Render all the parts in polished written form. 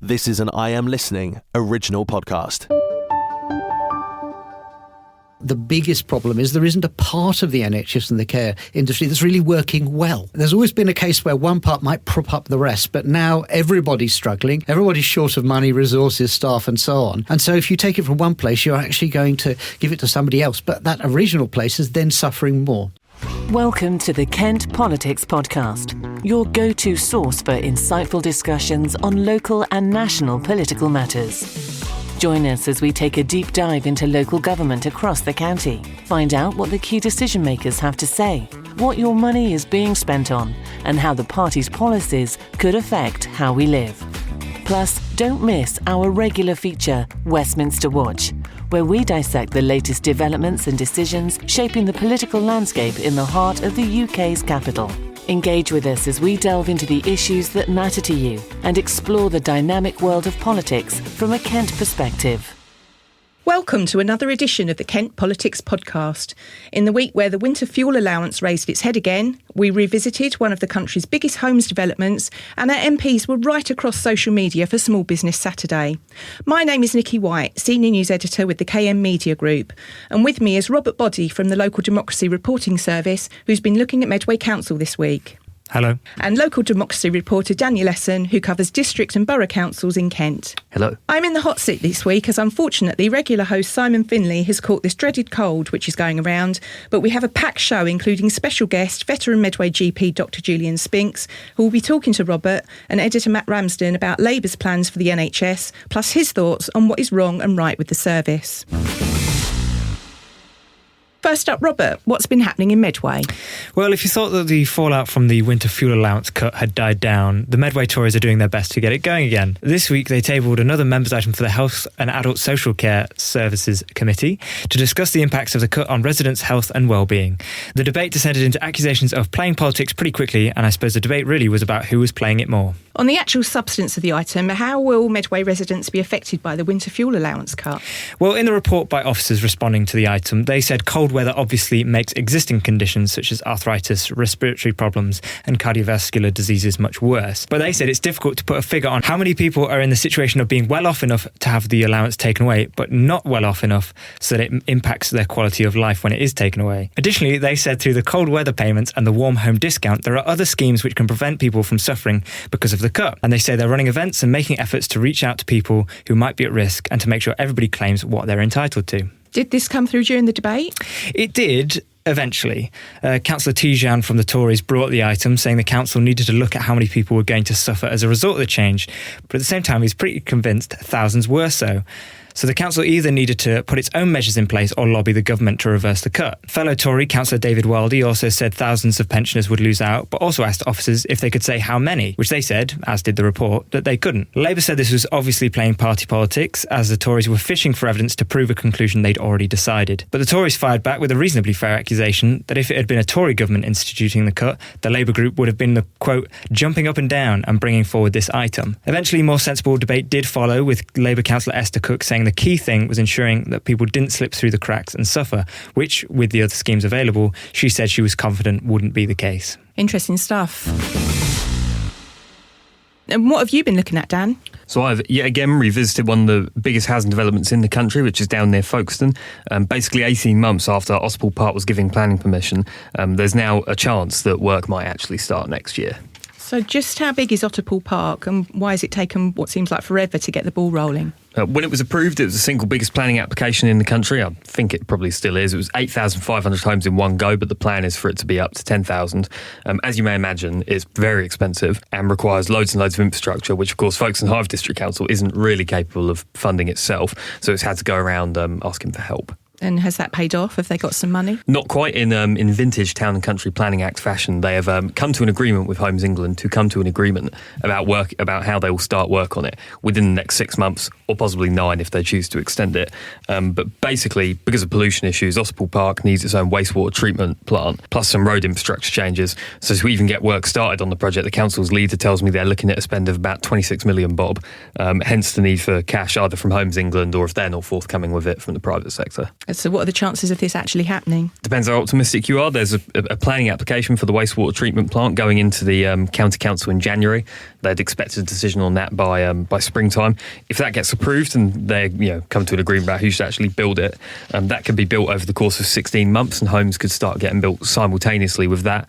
This is an I Am Listening original podcast. The biggest problem is there isn't a part of the NHS and the care industry that's really working well. There's always been a case where one part might prop up the rest, but now everybody's struggling, everybody's short of money, resources, staff and so on. And so if you take it from one place, you're actually going to give it to somebody else, but that original place is then suffering more. Welcome to the Kent Politics Podcast, your go-to source for insightful discussions on local and national political matters. Join us as we take a deep dive into local government across the county. Find out what the key decision makers have to say, what your money is being spent on, and how the party's policies could affect how we live. Plus, don't miss our regular feature, Westminster Watch, where we dissect the latest developments and decisions shaping the political landscape in the heart of the UK's capital. Engage with us as we delve into the issues that matter to you and explore the dynamic world of politics from a Kent perspective. Welcome to another edition of the Kent Politics Podcast. In the week where the winter fuel allowance raised its head again, we revisited one of the country's biggest homes developments, and our MPs were right across social media for Small Business Saturday. My name is Nikki White, Senior News Editor with the KM Media Group, and with me is Robert Boddy from the Local Democracy Reporting Service, who's been looking at Medway Council this week. Hello. And local democracy reporter Daniel Esson, who covers district and borough councils in Kent. Hello. I'm in the hot seat this week as unfortunately regular host Simon Finley has caught this dreaded cold which is going around, but we have a packed show including special guest, veteran Medway GP Dr Julian Spinks, who will be talking to Robert, and editor Matt Ramsden about Labour's plans for the NHS, plus his thoughts on what is wrong and right with the service. First up, Robert, what's been happening in Medway? Well, if you thought that the fallout from the winter fuel allowance cut had died down, the Medway Tories are doing their best to get it going again. This week, they tabled another members' item for the Health and Adult Social Care Services Committee to discuss the impacts of the cut on residents' health and well-being. The debate descended into accusations of playing politics pretty quickly, and I suppose the debate really was about who was playing it more. On the actual substance of the item, how will Medway residents be affected by the winter fuel allowance cut? Well, in the report by officers responding to the item, they said cold weather obviously makes existing conditions such as arthritis, respiratory problems and cardiovascular diseases much worse. But they said it's difficult to put a figure on how many people are in the situation of being well off enough to have the allowance taken away, but not well off enough so that it impacts their quality of life when it is taken away. Additionally, they said through the cold weather payments and the warm home discount, there are other schemes which can prevent people from suffering because of the cut. And they say they're running events and making efforts to reach out to people who might be at risk and to make sure everybody claims what they're entitled to. Did this come through during the debate? It did. Eventually, Councillor Tijan from the Tories brought the item, saying the council needed to look at how many people were going to suffer as a result of the change. But at the same time, he's pretty convinced thousands were so. So the council either needed to put its own measures in place or lobby the government to reverse the cut. Fellow Tory Councillor David Wildey also said thousands of pensioners would lose out, but also asked officers if they could say how many, which they said, as did the report, that they couldn't. Labour said this was obviously playing party politics, as the Tories were fishing for evidence to prove a conclusion they'd already decided. But the Tories fired back with a reasonably fair accusation that if it had been a Tory government instituting the cut, the Labour group would have been the, quote, jumping up and down and bringing forward this item. Eventually, more sensible debate did follow, with Labour Councillor Esther Cook saying the key thing was ensuring that people didn't slip through the cracks and suffer, which, with the other schemes available, she said she was confident wouldn't be the case. Interesting stuff. And what have you been looking at, Dan? So I've yet again revisited one of the biggest housing developments in the country, which is down near Folkestone. Basically 18 months after Ospel Park was given planning permission, there's now a chance that work might actually start next year. So just how big is Ospel Park, and why has it taken what seems like forever to get the ball rolling? When it was approved, it was the single biggest planning application in the country. I think it probably still is. It was 8,500 homes in one go, but the plan is for it to be up to 10,000. As you may imagine, it's very expensive and requires loads and loads of infrastructure, which, of course, Folkestone Hive District Council isn't really capable of funding itself. So it's had to go around asking for help. And has that paid off? Have they got some money? Not quite in vintage Town and Country Planning Act fashion. They have come to an agreement with Homes England to come to an agreement about how they will start work on it within the next 6 months, or possibly 9 if they choose to extend it. But basically, because of pollution issues, Ospel Park needs its own wastewater treatment plant, plus some road infrastructure changes. So to even get work started on the project, the council's leader tells me they're looking at a spend of about 26 million bob, hence the need for cash either from Homes England or, if they're not forthcoming with it, from the private sector. So what are the chances of this actually happening? Depends how optimistic you are. There's a planning application for the wastewater treatment plant going into the county council in January. They'd expect a decision on that by springtime. If that gets approved and they come to an agreement about who should actually build it, that could be built over the course of 16 months, and homes could start getting built simultaneously with that.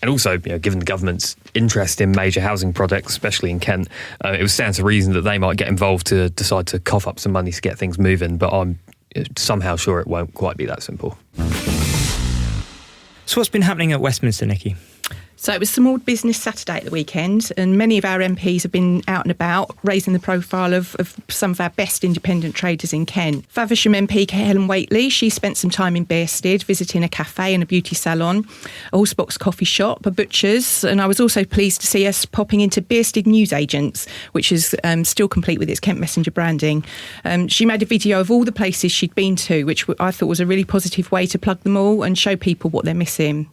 And also, given the government's interest in major housing projects, especially in Kent, it would stand to reason that they might get involved to decide to cough up some money to get things moving. But I'm somehow sure it won't quite be that simple. So what's been happening at Westminster, Nikki? So it was Small Business Saturday at the weekend, and many of our MPs have been out and about raising the profile of some of our best independent traders in Kent. Faversham MP Helen Whately, she spent some time in Bearsted visiting a cafe and a beauty salon, a Horsebox coffee shop, a butcher's, and I was also pleased to see us popping into Bearsted Newsagents, which is still complete with its Kent Messenger branding. She made a video of all the places she'd been to, which I thought was a really positive way to plug them all and show people what they're missing.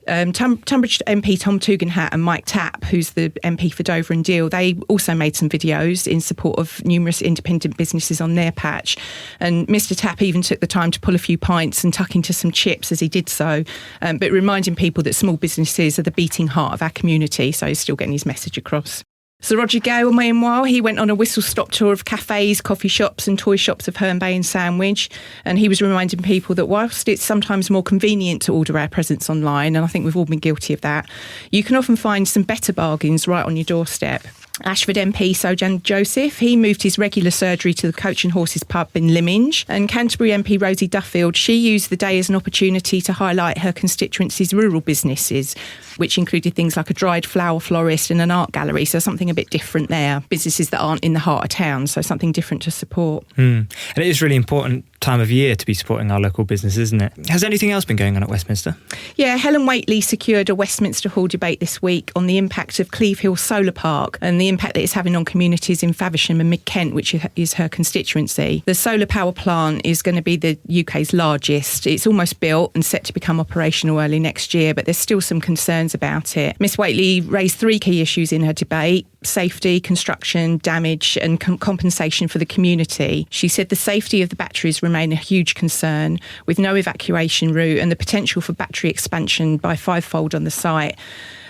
Tunbridge MP Tom Tugendhat and Mike Tapp, who's the MP for Dover and Deal, they also made some videos in support of numerous independent businesses on their patch. And Mr Tapp even took the time to pull a few pints and tuck into some chips as he did so, but reminding people that small businesses are the beating heart of our community, so he's still getting his message across. Sir Roger Gale, meanwhile, he went on a whistle-stop tour of cafes, coffee shops and toy shops of Herne Bay and Sandwich, and he was reminding people that whilst it's sometimes more convenient to order our presents online, and I think we've all been guilty of that, you can often find some better bargains right on your doorstep. Ashford MP Sojan Joseph, he moved his regular surgery to the Coach and Horses pub in Lyminge, and Canterbury MP Rosie Duffield, she used the day as an opportunity to highlight her constituency's rural businesses, which included things like a dried flower florist and an art gallery, so something a bit different there. Businesses that aren't in the heart of town, so something different to support. And it is really important time of year to be supporting our local business, isn't it? Has anything else been going on at Westminster? Yeah, Helen Whately secured a Westminster Hall debate this week on the impact of Cleve Hill Solar Park and the impact that it's having on communities in Faversham and Mid-Kent, which is her constituency. The solar power plant is going to be the UK's largest. It's almost built and set to become operational early next year, but there's still some concerns about it. Miss Whately raised three key issues in her debate: safety, construction, damage and compensation for the community. She said the safety of the batteries remain a huge concern, with no evacuation route and the potential for battery expansion by fivefold on the site.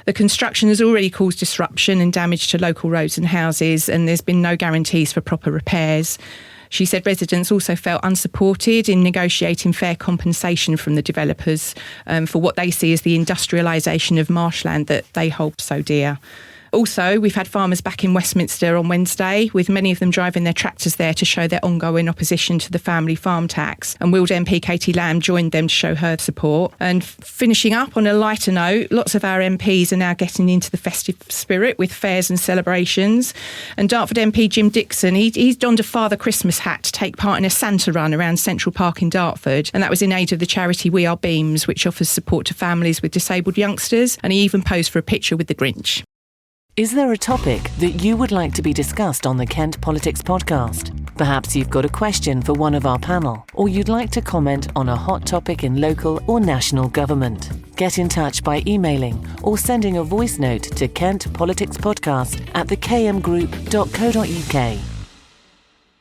The construction has already caused disruption and damage to local roads and houses, and there's been no guarantees for proper repairs. She said residents also felt unsupported in negotiating fair compensation from the developers for what they see as the industrialisation of marshland that they hold so dear. Also, we've had farmers back in Westminster on Wednesday, with many of them driving their tractors there to show their ongoing opposition to the family farm tax. And Weald MP Katie Lamb joined them to show her support. And finishing up on a lighter note, lots of our MPs are now getting into the festive spirit with fairs and celebrations. And Dartford MP Jim Dixon, he's donned a Father Christmas hat to take part in a Santa run around Central Park in Dartford. And that was in aid of the charity We Are Beams, which offers support to families with disabled youngsters. And he even posed for a picture with the Grinch. Is there a topic that you would like to be discussed on the Kent Politics podcast? Perhaps you've got a question for one of our panel, or you'd like to comment on a hot topic in local or national government. Get in touch by emailing or sending a voice note to kentpoliticspodcast@thekmgroup.co.uk.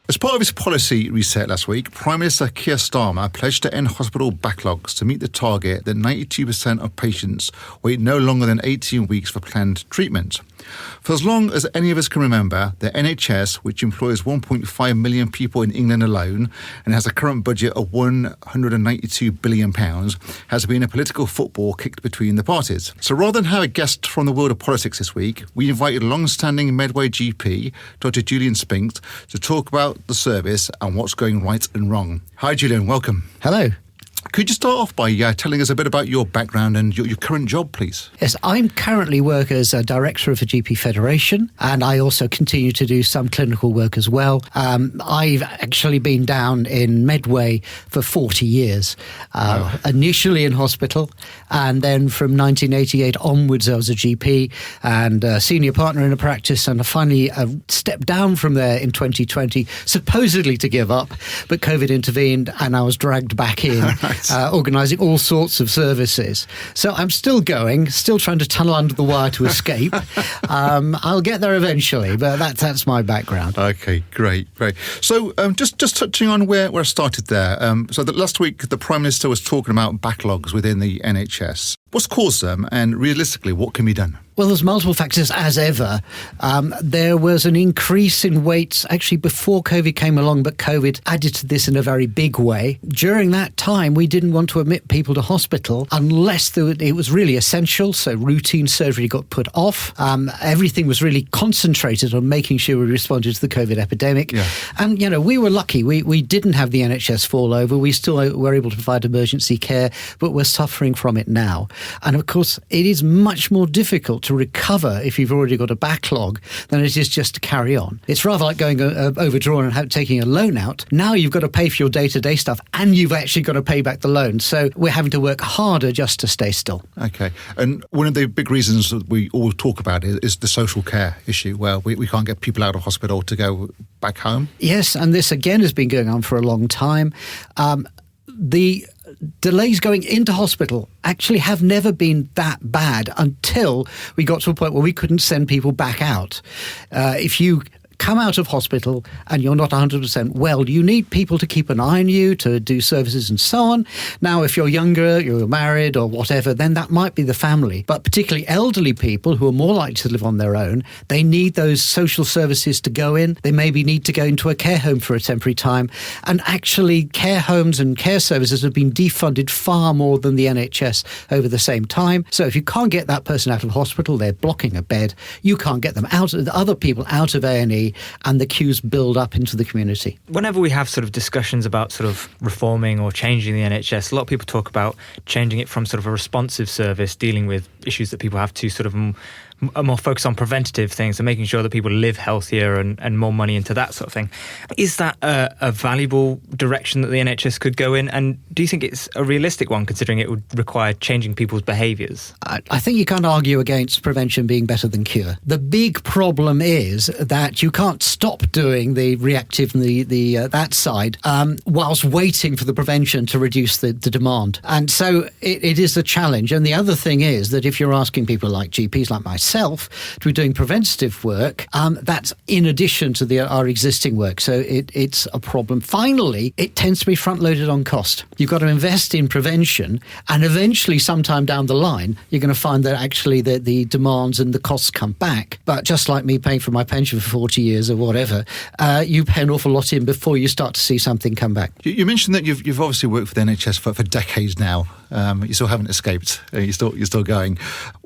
As part of his policy reset last week, Prime Minister Keir Starmer pledged to end hospital backlogs to meet the target that 92% of patients wait no longer than 18 weeks for planned treatment. For as long as any of us can remember, the NHS, which employs 1.5 million people in England alone and has a current budget of £192 billion, has been a political football kicked between the parties. So rather than have a guest from the world of politics this week, we invited long-standing Medway GP, Dr Julian Spinks, to talk about the service and what's going right and wrong. Hi Julian, welcome. Hello. Could you start off by telling us a bit about your background and your current job, please? Yes, I'm currently work as a director of the GP Federation, and I also continue to do some clinical work as well. I've actually been down in Medway for 40 years, initially in hospital, and then from 1988 onwards I was a GP and a senior partner in a practice, and I finally stepped down from there in 2020, supposedly to give up, but COVID intervened and I was dragged back in. organising all sorts of services. So I'm still going, still trying to tunnel under the wire to escape. I'll get there eventually, but that's my background. Okay, great. So just touching on where I started there. So last week, the Prime Minister was talking about backlogs within the NHS. What's caused them, and realistically, what can be done? Well, there's multiple factors, as ever. There was an increase in waits actually before COVID came along, but COVID added to this in a very big way. During that time, we didn't want to admit people to hospital unless it was really essential, so routine surgery got put off. Everything was really concentrated on making sure we responded to the COVID epidemic. Yeah. And, we were lucky. We didn't have the NHS fall over. We still were able to provide emergency care, but we're suffering from it now. And, of course, it is much more difficult to recover if you've already got a backlog than it is just to carry on. It's rather like going overdrawn and taking a loan out. Now you've got to pay for your day-to-day stuff and you've actually got to pay back the loan. So we're having to work harder just to stay still. Okay. And one of the big reasons that we all talk about is the social care issue, where we can't get people out of hospital to go back home. Yes, and this again has been going on for a long time. The delays going into hospital actually have never been that bad until we got to a point where we couldn't send people back out. If you come out of hospital and you're not 100% well, you need people to keep an eye on you, to do services and so on. Now, if you're younger, you're married or whatever, then that might be the family. But particularly elderly people who are more likely to live on their own, they need those social services to go in. They maybe need to go into a care home for a temporary time. And actually, care homes and care services have been defunded far more than the NHS over the same time. So if you can't get that person out of hospital, they're blocking a bed. You can't get them out, other people out of A&E, and the queues build up into the community. Whenever we have sort of discussions about sort of reforming or changing the NHS, a lot of people talk about changing it from sort of a responsive service, dealing with issues that people have, to sort of a more focus on preventative things and making sure that people live healthier and more money into that sort of thing. Is that a valuable direction that the NHS could go in? And do you think it's a realistic one, considering it would require changing people's behaviours? I think you can't argue against prevention being better than cure. The big problem is that you can't stop doing the reactive and the that side whilst waiting for the prevention to reduce the demand. And so it is a challenge. And the other thing is that if you're asking people like GPs like myself to be doing preventative work, that's in addition to our existing work. So it's a problem. Finally, it tends to be front-loaded on cost. You've got to invest in prevention, and eventually sometime down the line, you're going to find that actually the demands and the costs come back. But just like me paying for my pension for 40 years or whatever, you pay an awful lot in before you start to see something come back. You mentioned that you've obviously worked for the NHS for decades now. You still haven't escaped. You're still going.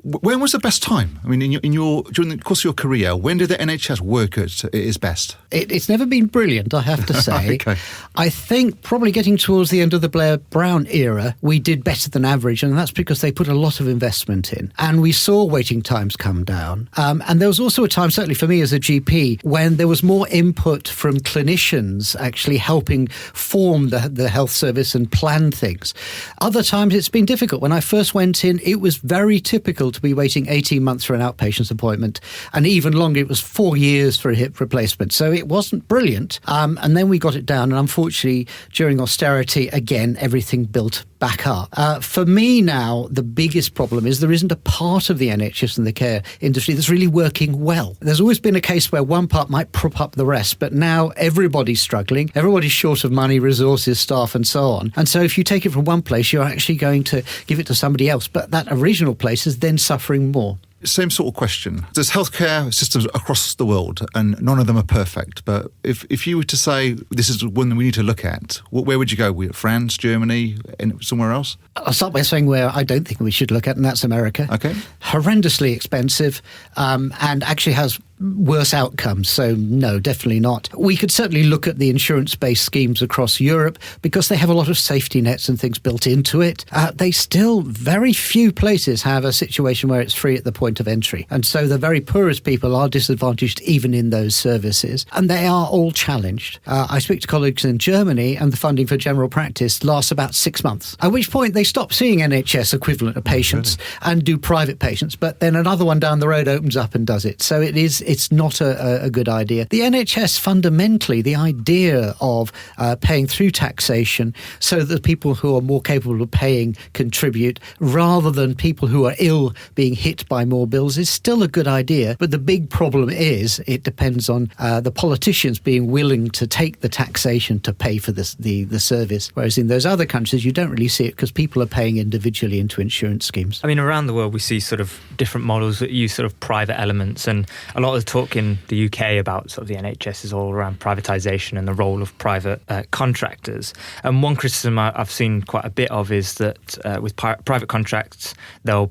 When was the best time? I mean, during the course of your career, when did the NHS work at its best? It's never been brilliant, I have to say. Okay. I think probably getting towards the end of the Blair-Brown era, we did better than average, and that's because they put a lot of investment in. And we saw waiting times come down. And there was also a time, certainly for me as a GP, when there was more input from clinicians actually helping form the health service and plan things. Other times it's been difficult. When I first went in, it was very typical to be waiting 18 months for an outpatient appointment, and even longer, it was 4 years for a hip replacement. So it wasn't brilliant. And then we got it down, and unfortunately, during austerity, again, everything built back up. For me now, the biggest problem is there isn't a part of the NHS and the care industry that's really working well. There's always been a case where one part might prop up the rest, but now everybody's struggling. Everybody's short of money, resources, staff, and so on. And so if you take it from one place, you're actually going to give it to somebody else, but that original place is then suffering more. Same sort of question. There's healthcare systems across the world, and none of them are perfect. But if you were to say this is one that we need to look at, where would you go? France, Germany, somewhere else? I'll start by saying where I don't think we should look at, and that's America. Okay. Horrendously expensive, and actually has worse outcomes. So no, definitely not. We could certainly look at the insurance-based schemes across Europe because they have a lot of safety nets and things built into it. They still, very few places have a situation where it's free at the point of entry. And so the very poorest people are disadvantaged even in those services. And they are all challenged. I speak to colleagues in Germany, and the funding for general practice lasts about 6 months, at which point they stop seeing NHS equivalent of patients and do private patients. But then another one down the road opens up and does it. So it is it's not a good idea. The NHS, fundamentally, the idea of paying through taxation so that people who are more capable of paying contribute, rather than people who are ill being hit by more bills, is still a good idea. But the big problem is it depends on the politicians being willing to take the taxation to pay for the service, whereas in those other countries you don't really see it because people are paying individually into insurance schemes. I mean, around the world we see sort of different models that use sort of private elements, and a lot of the talk in the UK about sort of the NHS is all around privatisation and the role of private contractors. And one criticism I've seen quite a bit of is that with private contracts, they'll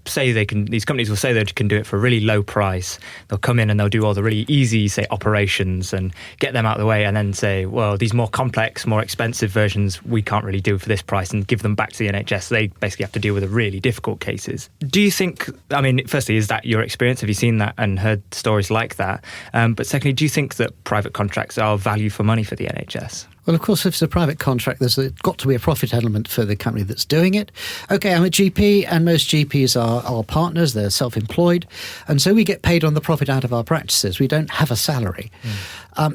say these companies will say they can do it for a really low price. They'll come in and they'll do all the really easy, say, operations and get them out of the way, and then say, well, these more complex, more expensive versions we can't really do for this price, and give them back to the NHS. So they basically have to deal with the really difficult cases. Do you think, I mean, firstly, is that your experience? Have you seen that and heard stories like that? But secondly, do you think that private contracts are value for money for the NHS? Well, of course, if it's a private contract, there's got to be a profit element for the company that's doing it. OK, I'm a GP, and most GPs are partners, they're self-employed, and so we get paid on the profit out of our practices. We don't have a salary.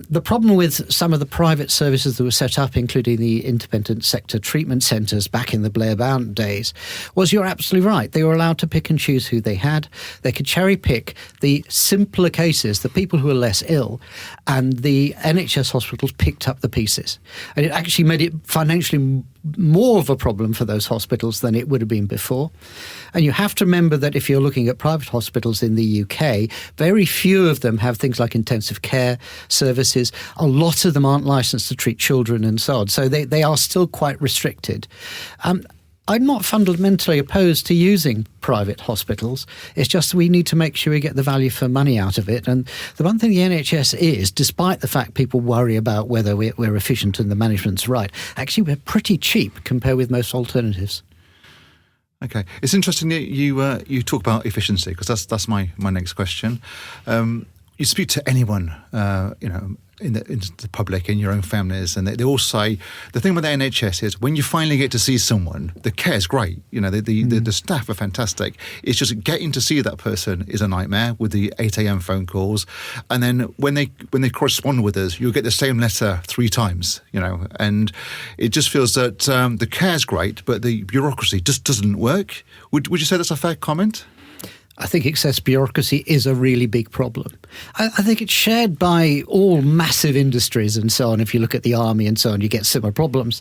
The problem with some of the private services that were set up, including the independent sector treatment centres back in the Blair-Blount days, was you're absolutely right. They were allowed to pick and choose who they had. They could cherry pick the simpler cases, the people who were less ill, and the NHS hospitals picked up the pieces. And it actually made it financially more of a problem for those hospitals than it would have been before. And you have to remember that if you're looking at private hospitals in the UK, very few of them have things like intensive care services. A lot of them aren't licensed to treat children and so on. So they are still quite restricted. I'm not fundamentally opposed to using private hospitals. It's just we need to make sure we get the value for money out of it. And the one thing the NHS is, despite the fact people worry about whether we're efficient and the management's right, actually we're pretty cheap compared with most alternatives. Okay, it's interesting that you talk about efficiency, because that's my next question. You speak to anyone, in the public, in your own families, and they all say the thing with the NHS is when you finally get to see someone, the care is great. The staff are fantastic. It's just getting to see that person is a nightmare with the 8 a.m. phone calls, and then when they correspond with us, you'll get the same letter 3 times. And it just feels that the care is great, but the bureaucracy just doesn't work. Would you say that's a fair comment? I think excess bureaucracy is a really big problem. I think it's shared by all massive industries and so on. If you look at the army and so on, you get similar problems.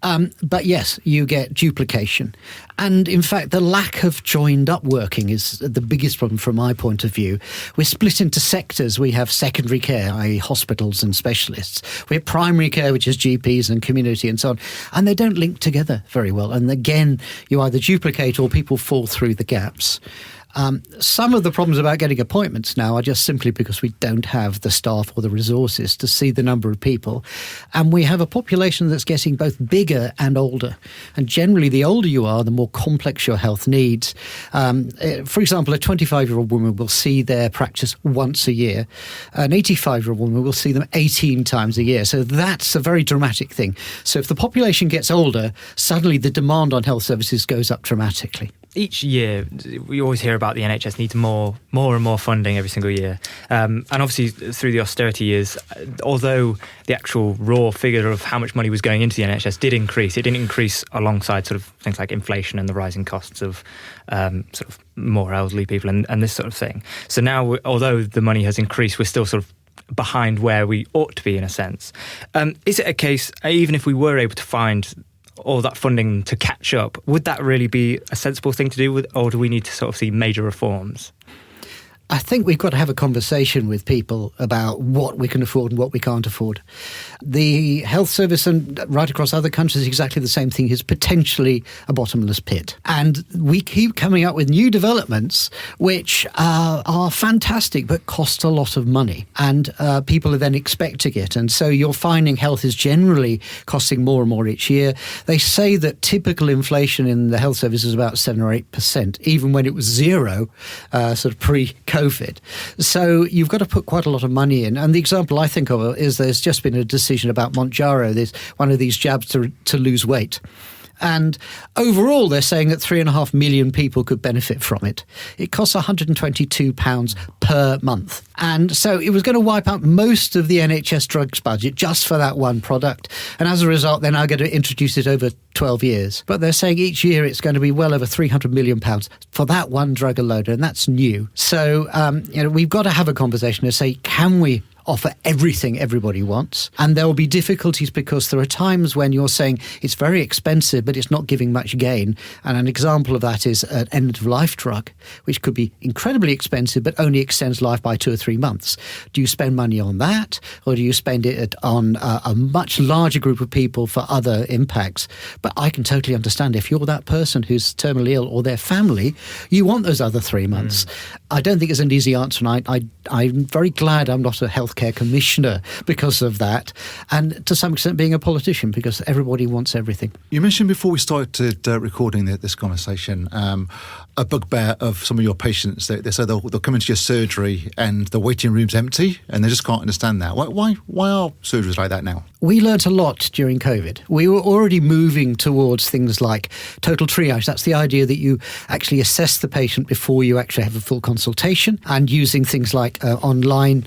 But yes, you get duplication. And in fact, the lack of joined up working is the biggest problem from my point of view. We're split into sectors. We have secondary care, i.e. hospitals and specialists. We have primary care, which is GPs and community and so on. And they don't link together very well. And again, you either duplicate or people fall through the gaps. Some of the problems about getting appointments now are just simply because we don't have the staff or the resources to see the number of people. And we have a population that's getting both bigger and older. And generally, the older you are, the more complex your health needs. For example, a 25-year-old woman will see their practice once a year. An 85-year-old woman will see them 18 times a year. So that's a very dramatic thing. So if the population gets older, suddenly the demand on health services goes up dramatically. Each year, we always hear about the NHS needs more and more funding every single year. And obviously, through the austerity years, although the actual raw figure of how much money was going into the NHS did increase, it didn't increase alongside sort of things like inflation and the rising costs of sort of more elderly people and this sort of thing. So now, although the money has increased, we're still sort of behind where we ought to be in a sense. Is it a case, even if we were able to find all that funding to catch up, would that really be a sensible thing to do, or do we need to sort of see major reforms? I think we've got to have a conversation with people about what we can afford and what we can't afford. The health service, and right across other countries, is exactly the same thing, is potentially a bottomless pit. And we keep coming up with new developments which are fantastic but cost a lot of money. And people are then expecting it. And so you're finding health is generally costing more and more each year. They say that typical inflation in the health service is about 7 or 8%, even when it was zero, sort of pre-COVID. So you've got to put quite a lot of money in. And the example I think of is there's just been a decision about Mounjaro, one of these jabs to lose weight. And overall, they're saying that 3.5 million people could benefit from it. It costs £122 per month. And so it was going to wipe out most of the NHS drugs budget just for that one product. And as a result, they're now going to introduce it over 12 years. But they're saying each year it's going to be well over £300 million for that one drug alone. And that's new. So, we've got to have a conversation and say, can we offer everything everybody wants? And there will be difficulties because there are times when you're saying it's very expensive, but it's not giving much gain. And an example of that is an end-of-life drug, which could be incredibly expensive, but only extends life by 2 or 3 months. Do you spend money on that, or do you spend it on a much larger group of people for other impacts? But I can totally understand if you're that person who's terminally ill or their family, you want those other 3 months. I don't think it's an easy answer, and I'm very glad I'm not a healthcare commissioner because of that, and to some extent being a politician because everybody wants everything. You mentioned before we started recording this conversation a bugbear of some of your patients. They say they'll come into your surgery and the waiting room's empty and they just can't understand that. Why are surgeries like that now? We learnt a lot during COVID. We were already moving towards things like total triage. That's the idea that you actually assess the patient before you actually have a full consultation, and using things like online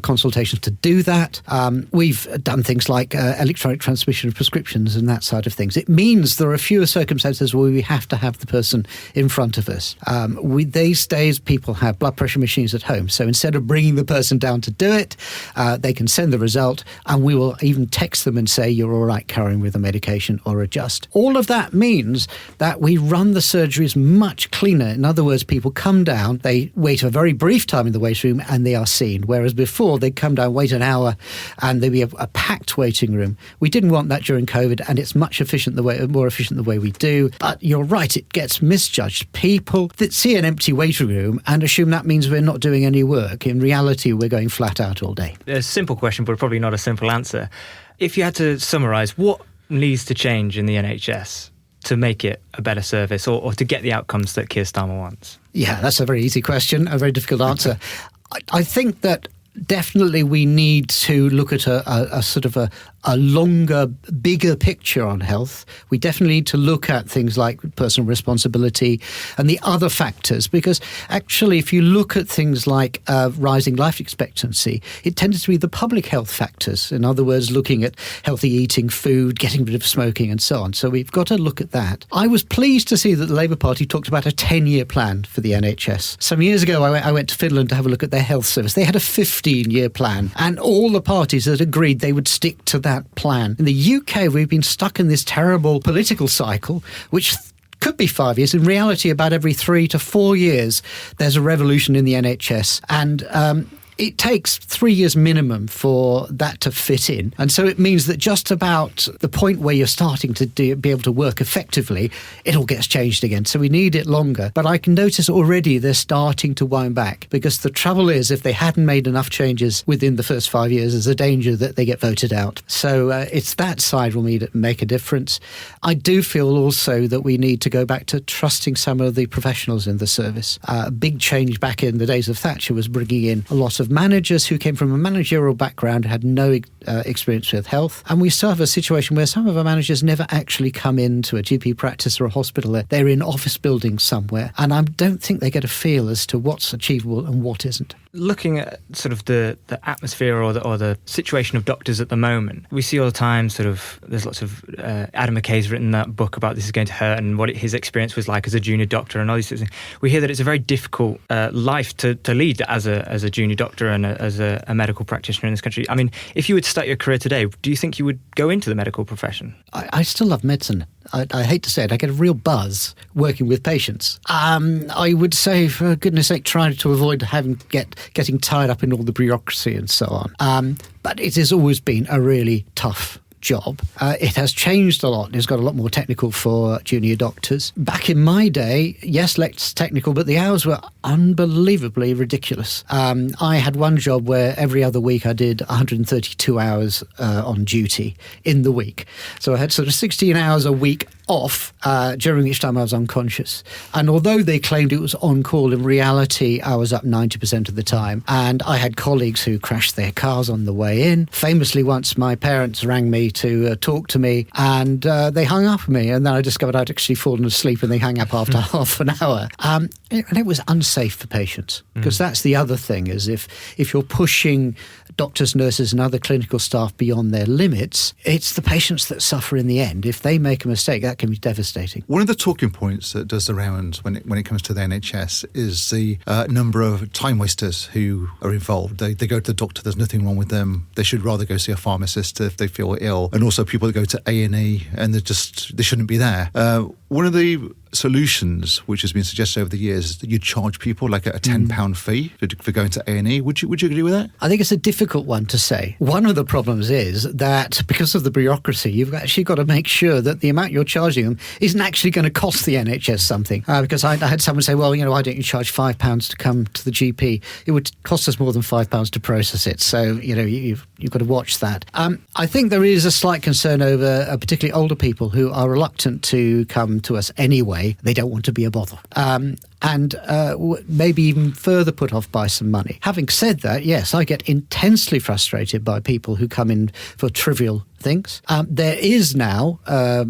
consultations to do that. We've done things like electronic transmission of prescriptions and that side of things. It means there are fewer circumstances where we have to have the person in front of us. These days, people have blood pressure machines at home. So instead of bringing the person down to do it, they can send the result, and we will even text them and say, you're all right carrying with the medication, or adjust. All of that means that we run the surgeries much cleaner. In other words, people come down, they wait a very brief time in the waiting room, and they are seen. Whereas before, they'd come down, wait an hour, and there'd be a packed waiting room. We didn't want that during COVID, and it's much more efficient the way we do. But you're right, it gets misjudged. People that see an empty waiting room and assume that means we're not doing any work. In reality, we're going flat out all day. A simple question, but probably not a simple answer. If you had to summarise, what needs to change in the NHS to make it a better service, or to get the outcomes that Keir Starmer wants? Yeah, that's a very easy question, a very difficult answer. I think that definitely we need to look at a sort of a longer, bigger picture on health. We definitely need to look at things like personal responsibility and the other factors, because actually if you look at things like rising life expectancy, it tends to be the public health factors. In other words, looking at healthy eating, food, getting rid of smoking and so on. So we've got to look at that. I was pleased to see that the Labour Party talked about a 10-year plan for the NHS. Some years ago, I went to Finland to have a look at their health service. They had a 15-year plan, and all the parties had agreed they would stick to that plan. In the UK, we've been stuck in this terrible political cycle, which could be 5 years. In reality, about every 3 to 4 years, there's a revolution in the NHS. And it takes 3 years minimum for that to fit in. And so it means that just about the point where you're starting to be able to work effectively, it all gets changed again. So we need it longer. But I can notice already they're starting to wind back, because the trouble is, if they hadn't made enough changes within the first 5 years, there's a danger that they get voted out. So it's that side will make a difference. I do feel also that we need to go back to trusting some of the professionals in the service. A big change back in the days of Thatcher was bringing in a lot of managers who came from a managerial background, had no experience with health. And we still have a situation where some of our managers never actually come into a GP practice or a hospital. They're in office buildings somewhere. And I don't think they get a feel as to what's achievable and what isn't. Looking at sort of the atmosphere or the situation of doctors at the moment, we see all the time there's lots of Adam McKay's written that book about this is going to hurt and what his experience was like as a junior doctor and all these things. We hear that it's a very difficult life to lead as a junior doctor and as a medical practitioner in this country. I mean, if you would start your career today, do you think you would go into the medical profession? I still love medicine. I hate to say it, I get a real buzz working with patients. I would say, for goodness sake, try to avoid getting tied up in all the bureaucracy and so on. But it has always been a really tough job. It has changed a lot. It's got a lot more technical for junior doctors. Back in my day, yes, less technical, but the hours were unbelievably ridiculous. I had one job where every other week I did 132 hours on duty in the week. So I had sort of 16 hours a week off during which time I was unconscious. And although they claimed it was on call, in reality, I was up 90% of the time. And I had colleagues who crashed their cars on the way in. Famously, once my parents rang me to talk to me, and they hung up on me. And then I discovered I'd actually fallen asleep, and they hung up after half an hour. And it was unsafe for patients, because that's the other thing, is if you're pushing doctors, nurses and other clinical staff beyond their limits, it's the patients that suffer in the end. If they make a mistake, that can be devastating. One of the talking points that does the rounds when it comes to the NHS is the number of time wasters who are involved. They go to the doctor, there's nothing wrong with them. They should rather go see a pharmacist if they feel ill. And also people that go to A&E and they shouldn't be there. One of the solutions which has been suggested over the years is that you charge people like a £10 fee for going to A&E. Would you agree with that? I think it's a difficult one to say. One of the problems is that because of the bureaucracy, you've actually got to make sure that the amount you're charging them isn't actually going to cost the NHS something. Because I had someone say, well, why don't you charge £5 to come to the GP? It would cost us more than £5 to process it. So, you've got to watch that. I think there is a slight concern over particularly older people who are reluctant to come to us anyway. They don't want to be a bother. And maybe even further put off by some money. Having said that, yes, I get intensely frustrated by people who come in for trivial things. There is now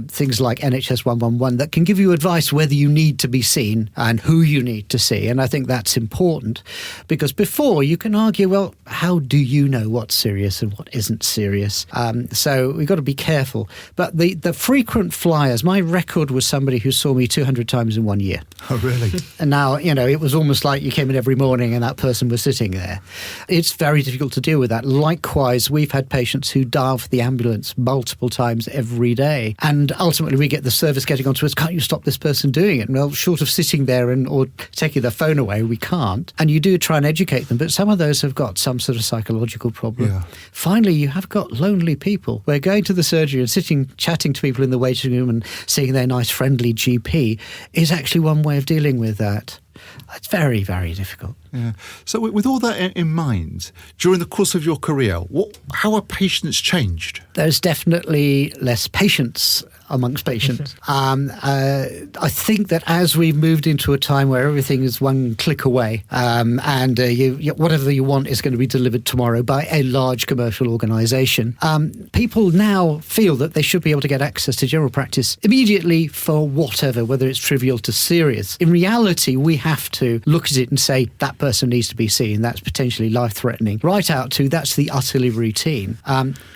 things like NHS 111 that can give you advice whether you need to be seen and who you need to see. And I think that's important, because before you can argue, well, how do you know what's serious and what isn't serious? So we've got to be careful. But the frequent flyers, my record was somebody who saw me 200 times in 1 year. Oh, really? And now, it was almost like you came in every morning and that person was sitting there. It's very difficult to deal with that. Likewise, we've had patients who dial for the ambulance multiple times every day. And ultimately, we get the service getting onto us, can't you stop this person doing it? Well, short of sitting there or taking their phone away, we can't. And you do try and educate them, but some of those have got some sort of psychological problem. Yeah. Finally, you have got lonely people. We're going to the surgery and chatting to people in the waiting room and seeing their nice, friendly GP is actually one way of dealing with that. It's very, very difficult. Yeah. So with all that in mind, during the course of your career, how have patients changed? There's definitely less patience amongst patients. I think that as we've moved into a time where everything is one click away, and whatever you want is going to be delivered tomorrow by a large commercial organisation, people now feel that they should be able to get access to general practice immediately for whatever, whether it's trivial to serious. In reality, we have to look at it and say that person needs to be seen, that's potentially life-threatening, right out to that's the utterly routine.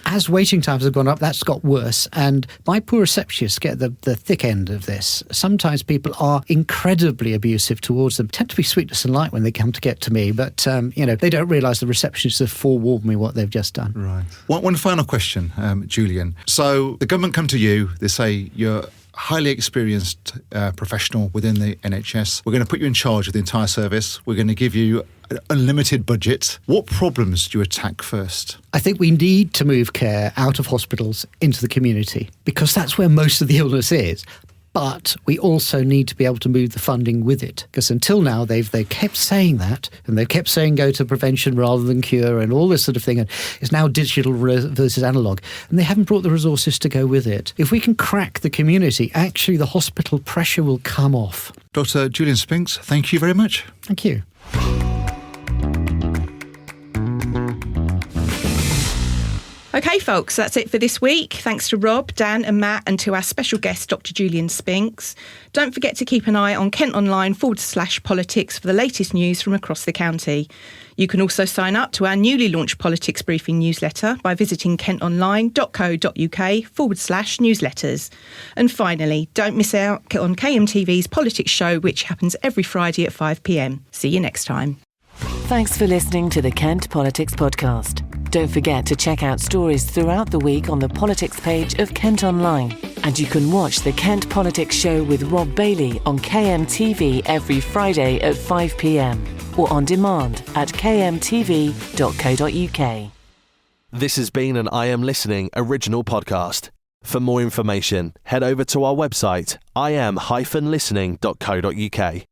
As waiting times have gone up, that's got worse, and my poor receptionists get the thick end of this. Sometimes people are incredibly abusive towards them, tend to be sweetness and light when they come to get to me, but they don't realise the receptionists have forewarned me what they've just done. Right. One final question, Julian. So the government come to you, they say you're highly experienced professional within the NHS. We're going to put you in charge of the entire service. We're going to give you an unlimited budget. What problems do you attack first? I think we need to move care out of hospitals into the community, because that's where most of the illness is. But we also need to be able to move the funding with it, because until now they've kept saying that, and they've kept saying go to prevention rather than cure and all this sort of thing, and it's now digital versus analogue, and they haven't brought the resources to go with it. If we can crack the community, actually the hospital pressure will come off. Dr Julian Spinks, thank you very much. Thank you. OK, folks, that's it for this week. Thanks to Rob, Dan and Matt, and to our special guest, Dr Julian Spinks. Don't forget to keep an eye on KentOnline/politics for the latest news from across the county. You can also sign up to our newly launched Politics Briefing newsletter by visiting kentonline.co.uk/newsletters. And finally, don't miss out on KMTV's Politics Show, which happens every Friday at 5 p.m. See you next time. Thanks for listening to the Kent Politics Podcast. Don't forget to check out stories throughout the week on the politics page of Kent Online. And you can watch the Kent Politics Show with Rob Bailey on KMTV every Friday at 5 p.m. or on demand at kmtv.co.uk. This has been an I Am Listening original podcast. For more information, head over to our website, im-listening.co.uk.